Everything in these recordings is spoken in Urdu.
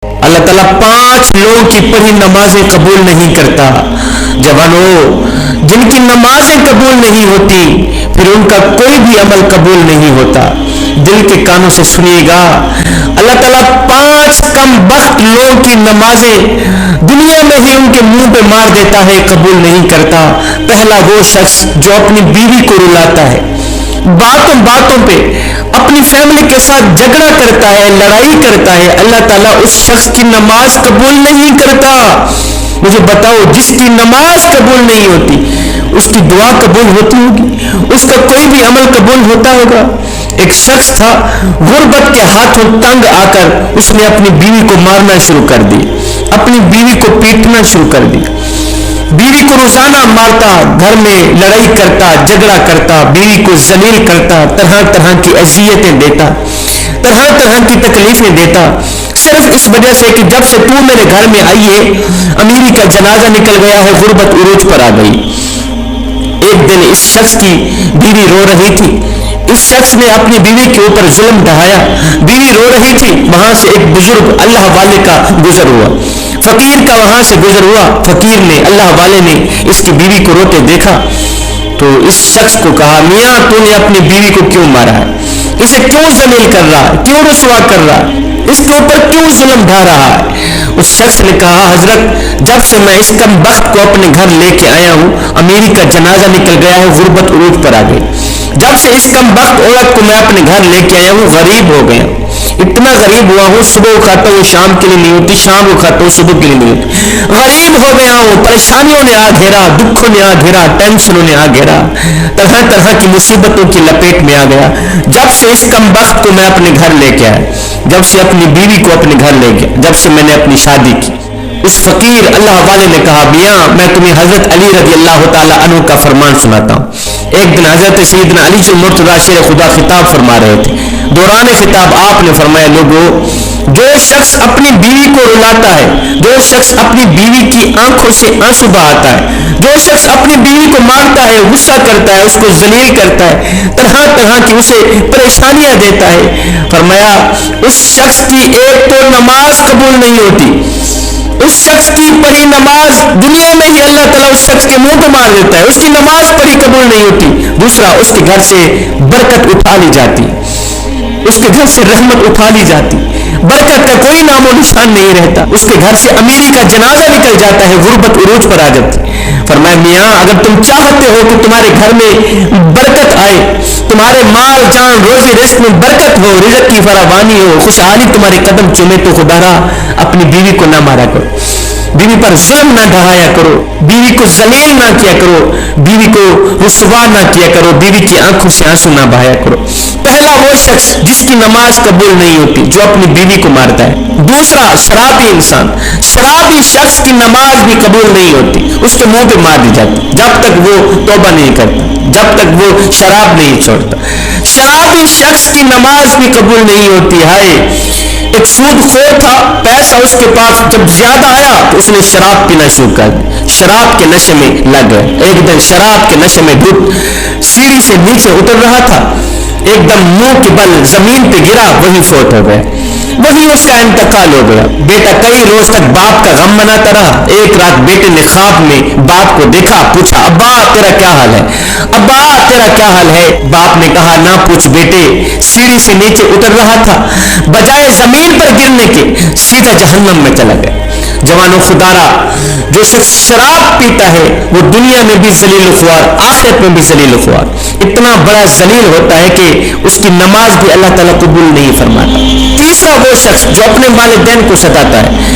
اللہ تعالیٰ 5 لوگوں کی پڑھی نمازیں قبول نہیں کرتا. جوانوں، جن کی نمازیں قبول نہیں ہوتی پھر ان کا کوئی بھی عمل قبول نہیں ہوتا. دل کے کانوں سے سنیے گا، اللہ تعالیٰ 5 کم بخت لوگوں کی نمازیں دنیا میں ہی ان کے منہ پہ مار دیتا ہے، قبول نہیں کرتا. پہلا وہ شخص جو اپنی بیوی کو رلاتا ہے، باتوں باتوں پہ اپنی فیملی کے ساتھ جھگڑا کرتا ہے، لڑائی کرتا ہے، اللہ تعالیٰ اس شخص کی نماز قبول نہیں کرتا. مجھے بتاؤ، جس کی نماز قبول نہیں ہوتی اس کی دعا قبول ہوتی ہوگی؟ اس کا کوئی بھی عمل قبول ہوتا ہوگا؟ ایک شخص تھا، غربت کے ہاتھوں تنگ آ کر اس نے اپنی بیوی کو مارنا شروع کر دی، اپنی بیوی کو پیٹنا شروع کر دی. بیوی کو روزانہ مارتا، گھر میں لڑائی کرتا، جھگڑا کرتا، بیوی کو ذلیل کرتا، طرح طرح کی اذیتیں دیتا، طرح طرح کی تکلیفیں دیتا، صرف اس وجہ سے کہ جب سے تو میرے گھر میں آئی ہے امیری کا جنازہ نکل گیا ہے، غربت عروج پر آ گئی. ایک دن اس شخص کی بیوی رو رہی تھی، اس شخص نے اپنی بیوی کے اوپر ظلم ڈھایا، بیوی رو رہی تھی. وہاں سے ایک بزرگ اللہ والے کا گزر ہوا، فقیر کا وہاں سے گزر ہوا. فقیر نے، اللہ والے نے اس کی بیوی کو روتے دیکھا تو اس شخص کو کہا، میاں تو نے اپنی بیوی کو کیوں مارا ہے؟ اسے کیوں ذلیل کر رہا ہے؟ کیوں رسوا کر رہا ہے؟ اس کے اوپر کیوں ظلم ڈھا رہا ہے؟ اس شخص نے کہا، حضرت جب سے میں اس کم بخت کو اپنے گھر لے کے آیا ہوں امیری کا جنازہ نکل گیا ہے، غربت عروج پر آ گئی. جب سے اس کم بخت عورت کو میں اپنے گھر لے کے آیا ہوں غریب ہو گیا، اتنا غریب ہوا ہوں، صبح کو کھاتا ہوں شام کے لیے نہیں ہوتی، شام کو کھاتا ہوں صبح کے لیے نہیں ہوتی. غریب ہو گیا ہوں، پریشانیوں نے آ گھیرا، دکھوں نے آ گھیرا، ٹینشنوں نے آ گھیرا، طرح طرح کی مصیبتوں کی لپیٹ میں آ گیا. جب سے اس کم بخت کو میں اپنے گھر لے کے آیا، جب سے اپنی بیوی کو اپنے گھر لے گیا، جب سے میں نے اپنی شادی کی. اس فقیر اللہ والے نے کہا، میاں میں تمہیں حضرت علی رضی اللہ تعالی عنہ کا فرمان سناتا ہوں. ایک دن حضرت سیدنا علی جو مرتضی شیر خدا خطاب فرما رہے تھے. دوران خطاب آپ نے فرمایا، لوگوں، جو شخص اپنی بیوی کو رلاتا ہے، جو شخص اپنی بیوی کی آنکھوں سے آنسو بہاتا ہے، جو شخص اپنی بیوی کو مارتا ہے، غصہ کرتا ہے، اس کو ذلیل کرتا ہے، طرح طرح کی اسے پریشانیاں دیتا ہے، فرمایا اس شخص کی ایک تو نماز قبول نہیں ہوتی، اس شخص کی پڑھی نماز دنیا میں ہی اللہ تعالیٰ اس شخص کے منہ کو مار دیتا ہے، اس کی نماز پڑھی قبول نہیں ہوتی. دوسرا، اس کے گھر سے برکت اٹھا لی جاتی، اس کے گھر سے رحمت اٹھا لی جاتی، برکت کا کوئی نام و نشان نہیں رہتا، اس کے گھر سے امیری کا جنازہ نکل جاتا ہے، غربت عروج پر آ جاتی. فرمایا، میاں اگر تم چاہتے ہو کہ تمہارے گھر میں برکت آئے، تمہارے مال جان روزی رزق میں برکت ہو، رزق کی فراوانی ہو، خوشحالی تمہارے قدم چومے، تو خدا را اپنی بیوی کو نہ مارا کرو، بیوی پر ظلم نہ ڈھایا کرو، بیوی کو ذلیل نہ کیا کرو، بیوی کو رسوا نہ کیا کرو، بیوی کی آنکھوں سے آنسو نہ بہایا کرو. پہلا وہ شخص جس کی نماز قبول نہیں ہوتی، جو اپنی بیوی کو مارتا ہے. دوسرا، شرابی انسان، شرابی شخص کی نماز بھی قبول نہیں ہوتی، اس کے منہ پہ مار دی جاتی جب تک وہ توبہ نہیں کرتا، جب تک وہ شراب نہیں چھوڑتا. شرابی شخص کی نماز بھی قبول نہیں ہوتی. ہائے، ایک سود خور تھا، پیسہ اس کے پاس جب زیادہ آیا تو اس نے شراب پینا شروع کر دی، شراب کے نشے میں لگ گیا. ایک دن شراب کے نشے میں ڈوب سیڑھی سے نیچے اتر رہا تھا، ایک دم منہ کے بل زمین پہ گرا، وہی فوت ہو گیا، وہی اس کا انتقال ہو گیا. بیٹا کئی روز تک باپ کا غم مناتا رہا. ایک رات بیٹے نے خواب میں باپ کو دیکھا، پوچھا، ابا تیرا کیا حال ہے؟ ابا تیرا کیا حال ہے؟ باپ نے کہا، نہ پوچھ بیٹے، سیڑھی سے نیچے اتر رہا تھا، بجائے زمین پر گرنے کے سیدھا جہنم میں چلا گیا. جوانوں، خدارا جو شخص شراب پیتا ہے وہ دنیا میں بھی ذلیل و خوار، آخرت میں بھی ذلیل و خوار. اتنا بڑا ذلیل ہوتا ہے کہ اس کی نماز بھی اللہ تعالیٰ قبول نہیں فرماتا. تیسرا وہ شخص جو اپنے والدین کو ستاتا ہے،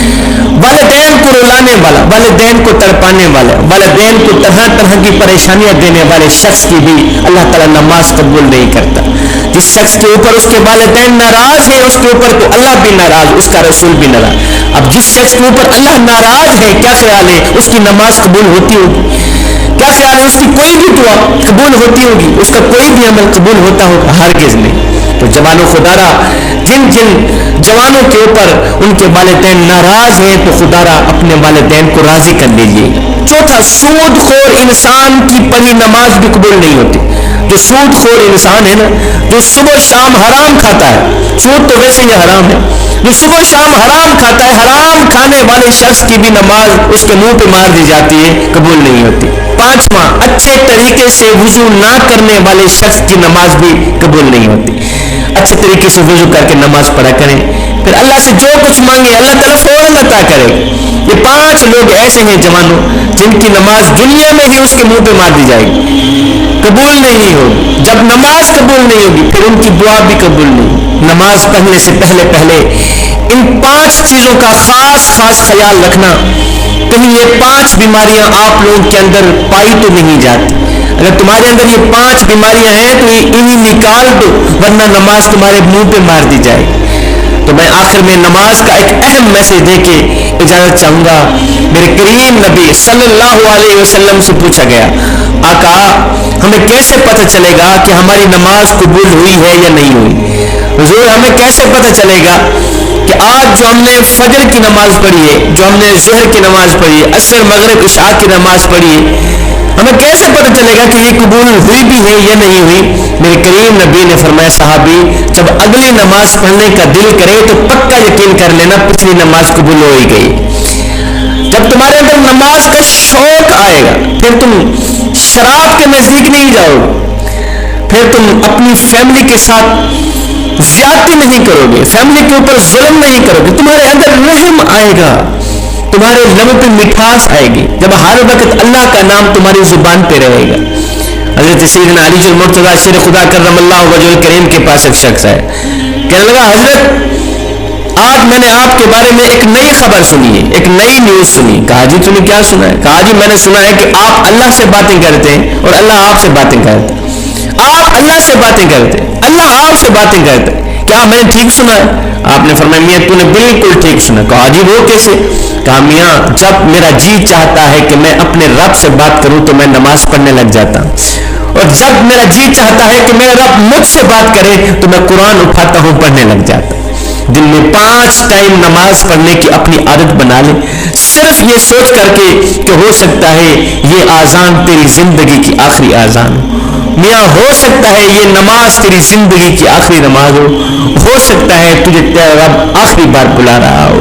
والدین کو رلانے والا، والدین کو تڑپانے والا، والدین کو طرح طرح کی پریشانیاں دینے والے شخص کی بھی اللہ تعالیٰ نماز قبول نہیں کرتا. جس شخص کے اوپر اس کے والدین ناراض ہیں، اس کے اوپر تو اللہ بھی ناراض، اس کا رسول بھی ناراض. اب جس شخص کے اوپر اللہ ناراض ہے، کیا خیال ہے اس کی نماز قبول ہوتی ہوگی؟ کیا خیال ہے اس کی کوئی بھی دعا قبول ہوتی ہوگی؟ اس کا کوئی بھی عمل قبول ہوتا ہوگا؟ ہرگز نہیں. تو جوانوں، خدارا جن جوانوں کے اوپر ان کے والدین ناراض ہیں تو خدارا اپنے والدین کو راضی کر لیجیے. چوتھا، سود خور انسان کی پڑھی نماز بھی قبول نہیں ہوتی. جو سود خور انسان ہے نا، جو صبح شام حرام کھاتا ہے، سود تو ویسے ہی حرام ہے، جو صبح شام حرام کھاتا ہے، حرام کھانے والے شخص کی بھی نماز اس کے منہ پہ مار دی جاتی ہے، قبول نہیں ہوتی۔ پانچواں، اچھے طریقے سے وضو نہ کرنے والے شخص کی نماز بھی قبول نہیں ہوتی۔ اچھے طریقے سے وضو کر کے نماز پڑھا کریں، پھر اللہ سے جو کچھ مانگے اللہ تعالیٰ فوراً عطا کرے۔ یہ 5 لوگ ایسے ہیں جوانوں جن کی نماز دنیا میں ہی اس کے منہ پہ مار دی جائے گی، قبول نہیں ہوگی۔ جب نماز قبول نہیں ہوگی پھر ان کی دعا بھی قبول نہیں۔ نماز پڑھنے سے پہلے ان 5 چیزوں کا خاص خیال رکھنا، کہیں یہ 5 بیماریاں آپ لوگوں کے اندر پائی تو نہیں جاتی۔ اگر تمہارے اندر یہ 5 بیماریاں ہیں تو یہ انہیں نکال دو، ورنہ نماز تمہارے منہ پہ مار دی جائے گی۔ تو میں آخر میں نماز کا ایک اہم میسج دے کے اجازت چاہوں گا۔ میرے کریم نبی صلی اللہ علیہ وسلم سے پوچھا گیا، آقا ہمیں کیسے پتہ چلے گا کہ ہماری نماز قبول ہوئی ہے یا نہیں ہوئی؟ حضور ہمیں کیسے پتہ چلے گا کہ آج جو ہم نے فجر کی نماز پڑھی ہے، جو ہم نے ظہر کی نماز پڑھی ہے، عصر مغرب عشاء کی نماز پڑھی ہے، ہمیں کیسے پتہ چلے گا کہ یہ قبول ہوئی بھی ہے یا نہیں ہوئی؟ میرے کریم نبی نے فرمایا، صحابی جب اگلی نماز پڑھنے کا دل کرے تو پکا یقین کر لینا پچھلی نماز قبول ہو ہی گئی۔ جب تمہارے اندر نماز کا شوق آئے گا پھر تم شراب کے نزدیک نہیں جاؤ گے، پھر تم اپنی فیملی کے ساتھ زیادتی نہیں کرو گے، فیملی کے اوپر ظلم نہیں کرو گے، تمہارے اندر رحم آئے گا، تمہارے لبوں پہ مٹھاس آئے گی، جب ہر وقت اللہ کا نام تمہاری زبان پہ رہے گا۔ حضرت سیدنا علی المرتضیٰ شیر خدا کرم اللہ وجہ الکریم کے پاس ایک شخص ہے، کہنے لگا حضرت آج میں نے آپ کے بارے میں ایک نئی خبر سنی ہے، ایک نئی نیوز سنی۔ کہا جی تم نے کیا سنا ہے؟ کہا جی میں نے سنا ہے کہ آپ اللہ سے باتیں کرتے ہیں اور اللہ آپ سے باتیں کرتے ہیں، آپ اللہ سے باتیں کرتے ہیں، اللہ آپ سے باتیں کرتے ہیں، کیا میں نے ٹھیک سنا ہے؟ آپ نے فرمایا میاں تو نے بالکل ٹھیک سنا۔ کہا جی وہ کیسے؟ کہا میاں جب میرا جی چاہتا ہے کہ میں اپنے رب سے بات کروں تو میں نماز پڑھنے لگ جاتا ہوں، اور جب میرا جی چاہتا ہے کہ میرا رب مجھ سے بات کرے تو میں قرآن اٹھاتا ہوں پڑھنے لگ جاتا ہوں۔ دن میں 5 ٹائم نماز پڑھنے کی اپنی عادت بنا لیں، صرف یہ سوچ کر کے کہ ہو سکتا ہے یہ آزان تیری زندگی کی آخری آزان ہو، میاں ہو سکتا ہے یہ نماز تیری زندگی کی آخری نماز ہو سکتا ہے تجھے تیرا رب آخری بار بلا رہا ہو۔